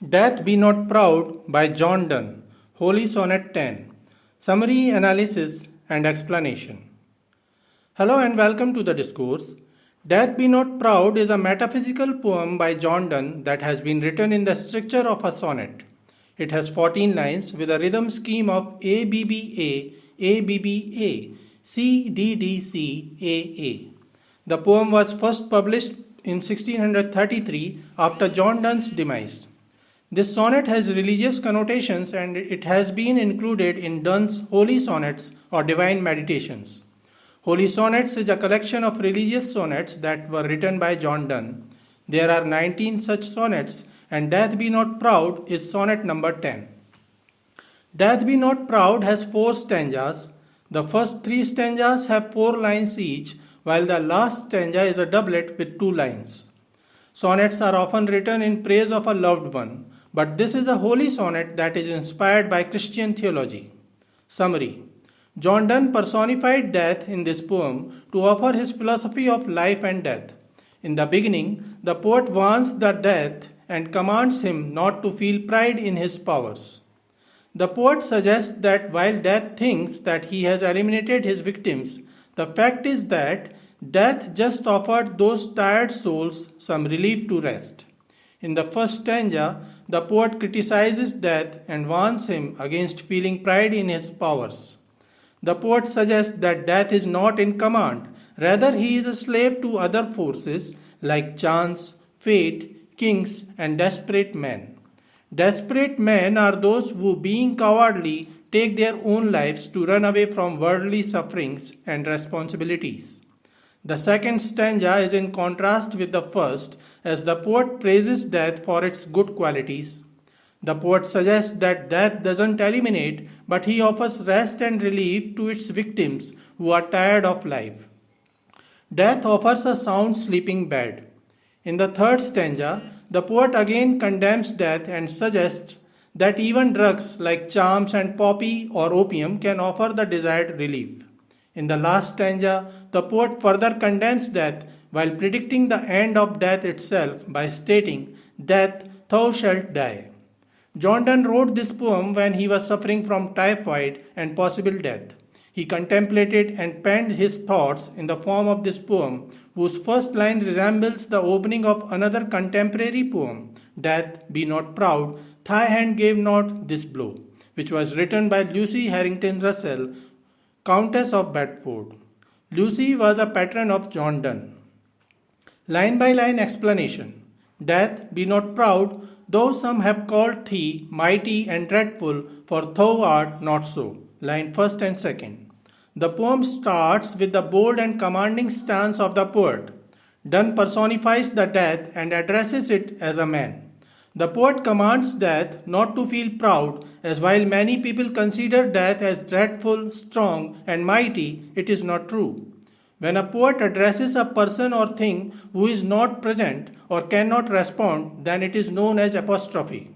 Death Be Not Proud by John Donne, Holy Sonnet 10. Summary, analysis, and explanation. Hello and welcome to the discourse. Death Be Not Proud is a metaphysical poem by John Donne that has been written in the structure of a sonnet. It has 14 lines with a rhythm scheme of ABBA, ABBA, CDDC, AA. The poem was first published in 1633 after John Donne's demise. This sonnet has religious connotations and it has been included in Donne's Holy Sonnets or Divine Meditations. Holy Sonnets is a collection of religious sonnets that were written by John Donne. There are 19 such sonnets, and Death Be Not Proud is sonnet number 10. Death Be Not Proud has 4 stanzas. The first 3 stanzas have 4 lines each, while the last stanza is a doublet with 2 lines. Sonnets are often written in praise of a loved one, but this is a holy sonnet that is inspired by Christian theology. Summary: John Donne personified death in this poem to offer his philosophy of life and death. In the beginning, the poet warns the death and commands him not to feel pride in his powers. The poet suggests that while death thinks that he has eliminated his victims, the fact is that death just offered those tired souls some relief to rest. In the first stanza, the poet criticizes death and warns him against feeling pride in his powers. The poet suggests that death is not in command, rather, he is a slave to other forces like chance, fate, kings, and desperate men. Desperate men are those who, being cowardly, take their own lives to run away from worldly sufferings and responsibilities. The second stanza is in contrast with the first, as the poet praises death for its good qualities. The poet suggests that death doesn't eliminate, but he offers rest and relief to its victims who are tired of life. Death offers a sound sleeping bed. In the third stanza, the poet again condemns death and suggests that even drugs like charms and poppy or opium can offer the desired relief. In the last stanza, the poet further condemns death while predicting the end of death itself by stating, "Death, thou shalt die." John Donne wrote this poem when he was suffering from typhoid and possible death. He contemplated and penned his thoughts in the form of this poem, whose first line resembles the opening of another contemporary poem, Death, Be Not Proud, Thy Hand Gave Not This Blow, which was written by Lucy Harrington Russell, Countess of Bedford. Lucy was a patron of John Donne. Line by line explanation. Death, be not proud, though some have called thee mighty and dreadful, for thou art not so. Line first and second. The poem starts with the bold and commanding stance of the poet. Donne personifies the death and addresses it as a man. The poet commands death not to feel proud, as while many people consider death as dreadful, strong, and mighty, it is not true. When a poet addresses a person or thing who is not present or cannot respond, then it is known as apostrophe.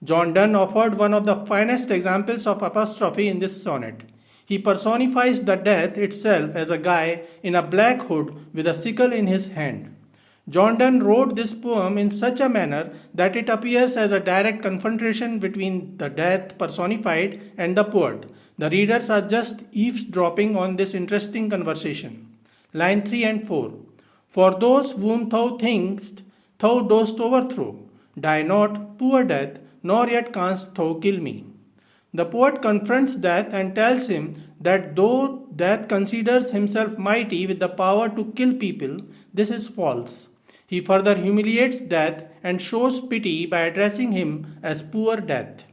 John Donne offered one of the finest examples of apostrophe in this sonnet. He personifies the death itself as a guy in a black hood with a sickle in his hand. John Donne wrote this poem in such a manner that it appears as a direct confrontation between the death personified and the poet. The readers are just eavesdropping on this interesting conversation. Line 3 and 4. For those whom thou think'st thou dost overthrow, die not, poor death, nor yet canst thou kill me. The poet confronts death and tells him that though death considers himself mighty with the power to kill people, this is false. He further humiliates death and shows pity by addressing him as poor death.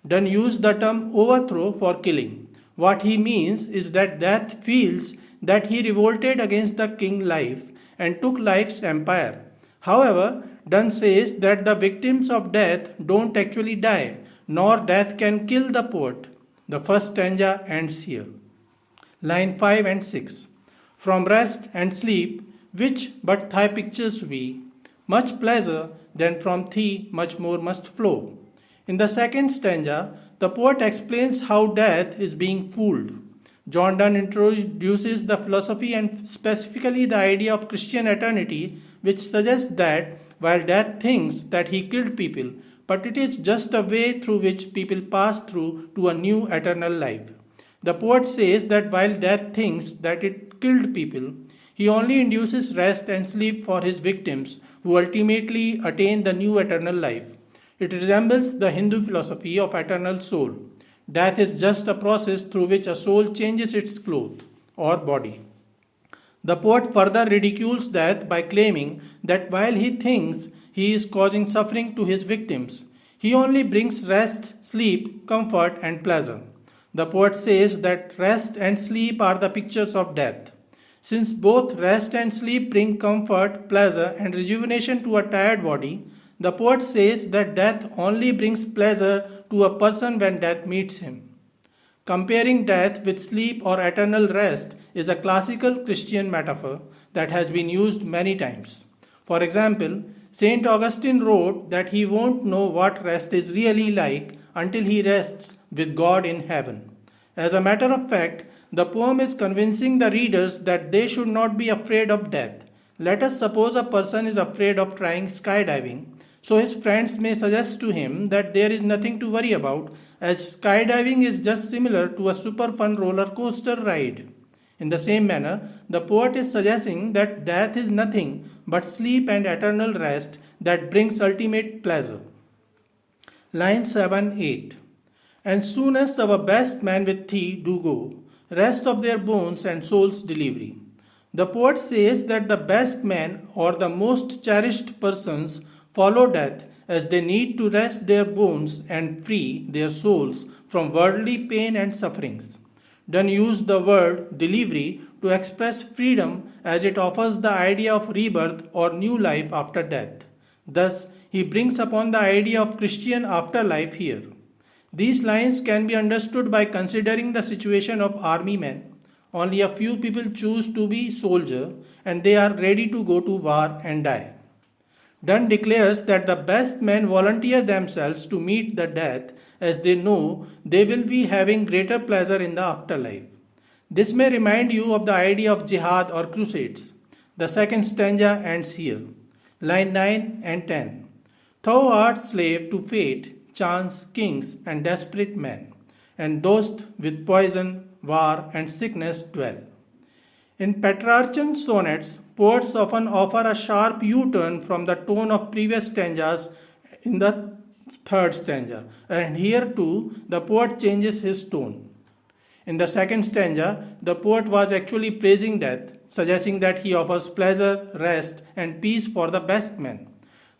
Donne used the term overthrow for killing. What he means is that death feels that he revolted against the king life and took life's empire. However, Donne says that the victims of death don't actually die, nor death can kill the poet. The first stanza ends here. Line 5 and 6. From rest and sleep, which but thy pictures we, much pleasure than from thee much more must flow. In the second stanza, the poet explains how death is being fooled. John Donne introduces the philosophy and specifically the idea of Christian eternity, which suggests that while death thinks that he killed people, but it is just a way through which people pass through to a new eternal life. The poet says that while death thinks that it killed people, he only induces rest and sleep for his victims who ultimately attain the new eternal life. It resembles the Hindu philosophy of eternal soul. Death is just a process through which a soul changes its cloth or body. The poet further ridicules death by claiming that while he thinks he is causing suffering to his victims, he only brings rest, sleep, comfort, and pleasure. The poet says that rest and sleep are the pictures of death. Since both rest and sleep bring comfort, pleasure, and rejuvenation to a tired body, the poet says that death only brings pleasure to a person when death meets him. Comparing death with sleep or eternal rest is a classical Christian metaphor that has been used many times. For example, St. Augustine wrote that he won't know what rest is really like until he rests with God in heaven. As a matter of fact, the poem is convincing the readers that they should not be afraid of death. Let us suppose a person is afraid of trying skydiving, so his friends may suggest to him that there is nothing to worry about, as skydiving is just similar to a super fun roller coaster ride. In the same manner, the poet is suggesting that death is nothing but sleep and eternal rest that brings ultimate pleasure. Line 7 8. And soon as our best men with thee do go, rest of their bones and souls delivery. The poet says that the best men or the most cherished persons follow death as they need to rest their bones and free their souls from worldly pain and sufferings. Donne used the word delivery to express freedom as it offers the idea of rebirth or new life after death. Thus, he brings upon the idea of Christian afterlife here. These lines can be understood by considering the situation of army men. Only a few people choose to be soldier and they are ready to go to war and die. Donne declares that the best men volunteer themselves to meet the death as they know they will be having greater pleasure in the afterlife. This may remind you of the idea of jihad or crusades. The second stanza ends here. Line 9 and 10. Thou art slave to fate, chance, kings, and desperate men, and those with poison, war, and sickness dwell. In Petrarchan sonnets, poets often offer a sharp U-turn from the tone of previous stanzas in the third stanza, and here too the poet changes his tone. In the second stanza, the poet was actually praising death, suggesting that he offers pleasure, rest, and peace for the best men.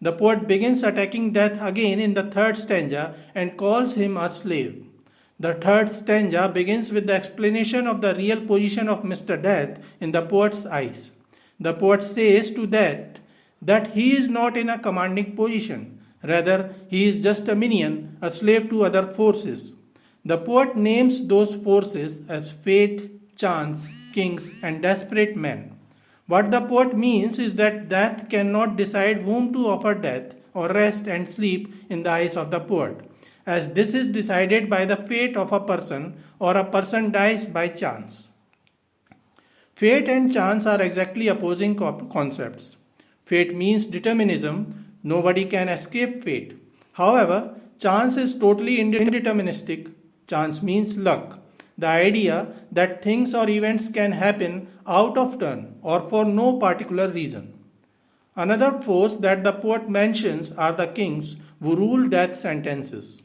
The poet begins attacking death again in the third stanza and calls him a slave. The third stanza begins with the explanation of the real position of Mr. Death in the poet's eyes. The poet says to Death that he is not in a commanding position. Rather, he is just a minion, a slave to other forces. The poet names those forces as fate, chance, kings, and desperate men. What the poet means is that death cannot decide whom to offer death or rest and sleep in the eyes of the poet, as this is decided by the fate of a person or a person dies by chance. Fate and chance are exactly opposing concepts. Fate means determinism, nobody can escape fate. However, chance is totally indeterministic. Chance means luck. The idea that things or events can happen out of turn or for no particular reason. Another force that the poet mentions are the kings who rule death sentences.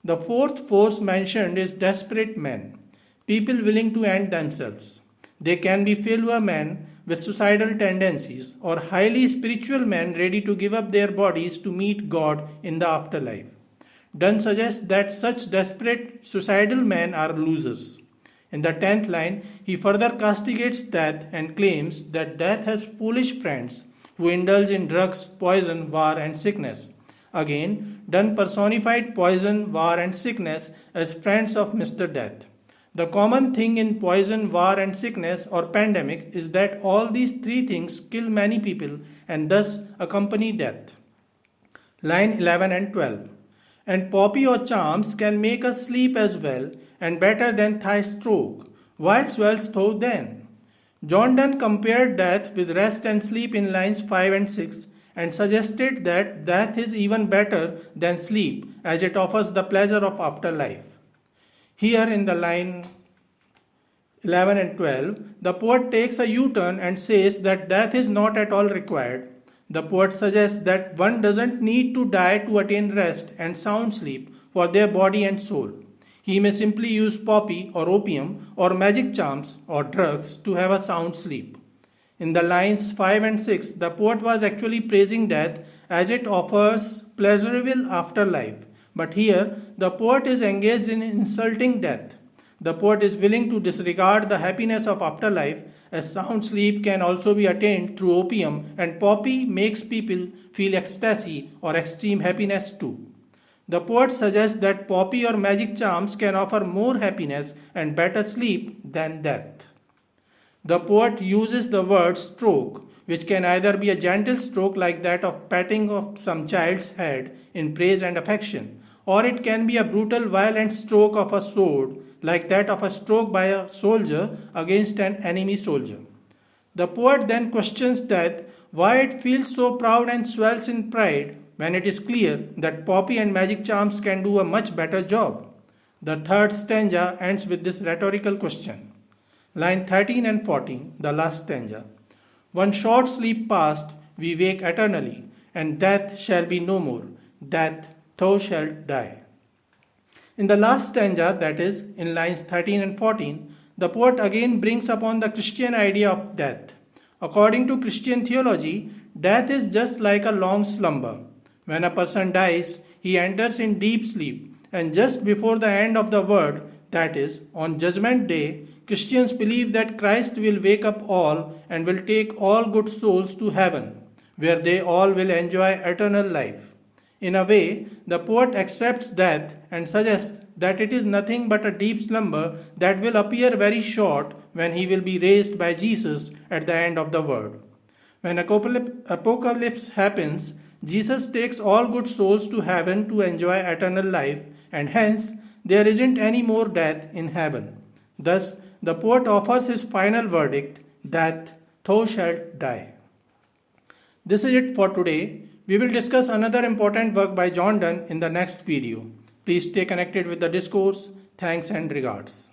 The fourth force mentioned is desperate men, people willing to end themselves. They can be failure men with suicidal tendencies or highly spiritual men ready to give up their bodies to meet God in the afterlife. Donne suggests that such desperate suicidal men are losers. In the 10th line, he further castigates death and claims that death has foolish friends who indulge in drugs, poison, war, and sickness. Again, Donne personified poison, war, and sickness as friends of Mr. Death. The common thing in poison, war, and sickness or pandemic is that all these three things kill many people and thus accompany death. Line 11 and 12. And poppy or charms can make us sleep as well and better than thy stroke. Why swellst thou then? John Donne compared death with rest and sleep in lines 5 and 6 and suggested that death is even better than sleep as it offers the pleasure of afterlife. Here in the line 11 and 12, the poet takes a U-turn and says that death is not at all required. The poet suggests that one doesn't need to die to attain rest and sound sleep for their body and soul. He may simply use poppy or opium or magic charms or drugs to have a sound sleep. In the lines 5 and 6, the poet was actually praising death as it offers pleasurable afterlife. But here, the poet is engaged in insulting death. The poet is willing to disregard the happiness of afterlife, as sound sleep can also be attained through opium, and poppy makes people feel ecstasy or extreme happiness too. The poet suggests that poppy or magic charms can offer more happiness and better sleep than death. The poet uses the word stroke, which can either be a gentle stroke like that of patting of some child's head in praise and affection, or it can be a brutal, violent stroke of a sword like that of a stroke by a soldier against an enemy soldier. The poet then questions death, why it feels so proud and swells in pride when it is clear that poppy and magic charms can do a much better job. The third stanza ends with this rhetorical question. Line 13 and 14, the last stanza. One short sleep past, we wake eternally, and death shall be no more. Death, thou shalt die. In the last stanza, that is, in lines 13 and 14, the poet again brings upon the Christian idea of death. According to Christian theology, death is just like a long slumber. When a person dies, he enters in deep sleep, and just before the end of the world, that is, on Judgment Day, Christians believe that Christ will wake up all and will take all good souls to heaven, where they all will enjoy eternal life. In a way, the poet accepts death and suggests that it is nothing but a deep slumber that will appear very short when he will be raised by Jesus at the end of the world. When apocalypse happens, Jesus takes all good souls to heaven to enjoy eternal life, and hence there isn't any more death in heaven. Thus, the poet offers his final verdict, that thou shalt die. This is it for today. We will discuss another important work by John Donne in the next video. Please stay connected with the discourse. Thanks and regards.